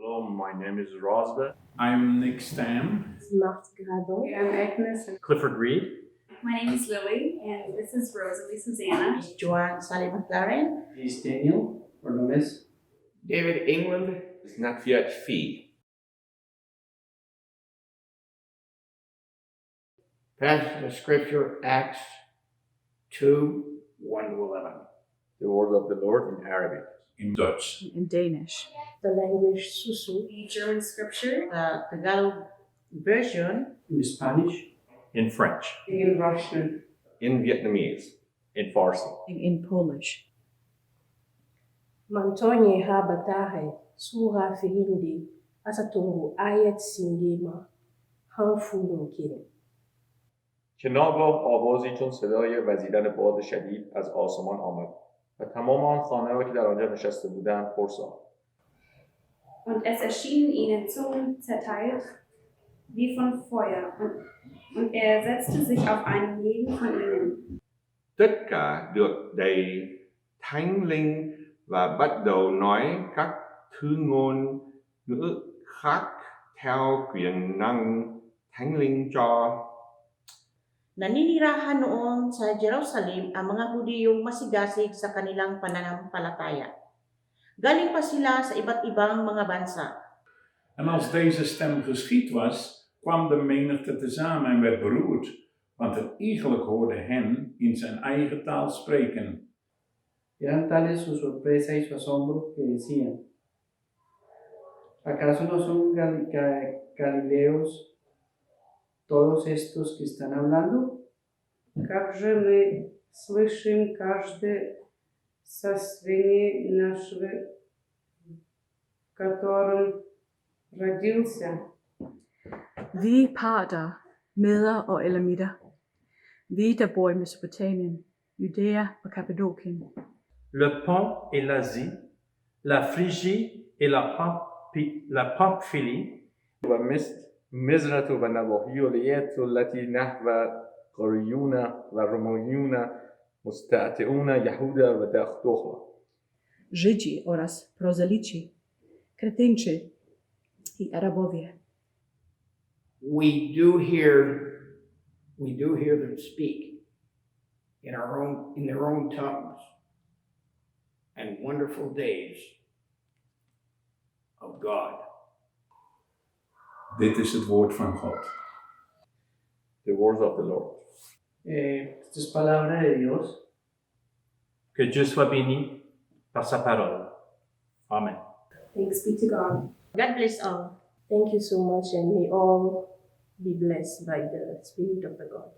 Hello, my name is Rosbeth. I'm Nick Stam. Marthe Gradon. I'm Agnes. Clifford Reed. My name is Lily, and this is Rosalie Susanna. Joanne Sally McLaren. Is Daniel Ornomes. David England. Natfiat Fee. Passage of Scripture, Acts 2, 1-11. The word of the Lord in Arabic. In Dutch. In Danish. The language Susu. The German scripture. The Tagalog version. In Spanish. In French. In Russian. In Vietnamese. In Farsi. In Polish. Mantonye ha batahe sura fihindi asatungu ayat singema hanfulun kirin. که ناگاه آوازی چون صدای وزیدن باد شدید از آسمان آمد و تمام آن خانه را که در آنجا نشسته بودند پر ساخت. Und es erschienen ihnen Zungen zerteilt, wie von Feuer, und er setzte sich auf einen jeden von ihnen. Tất cả được đầy thánh linh và bắt đầu nói các thứ ngôn ngữ khác theo quyền năng thánh linh cho. Naninirahan noon sa Jerusalem ang mga Hudiyong masigasig sa kanilang pananampalataya. Galing pa sila sa iba't ibang mga bansa. En als deze stem geschied was, kwam de menigte tezamen en werd beroerd, want een iegelijk hoorde hen in zijn eigen taal spreken. Eran tales su sorpresa y su asombro que decían: ¿acaso no son galileos todos estos que están hablando? Как же мы слышим каждый со свиньи нашего, в котором родился. Vi parter, meder og elamitter, vi der bor i Mesopotamien, Judæa og Kappadokien. Le Pont et l'Asie, la Phrygie et la Pamphylie, ومصر و نواحی اليات التي نحو قريون و روميون مستعتئون يهودا و دخدوخلا. Żydzi oraz prozelici, Kretyńczy i Arabowie. We do hear them speak in their own tongues, and wonderful days of God. Dit is het woord van God. The words of the Lord. Esta es palabra de Dios. que Dieu soit béni par sa parole. Amen. Thanks be to God. God bless all. Thank you so much, and may all be blessed by the Spirit of the God.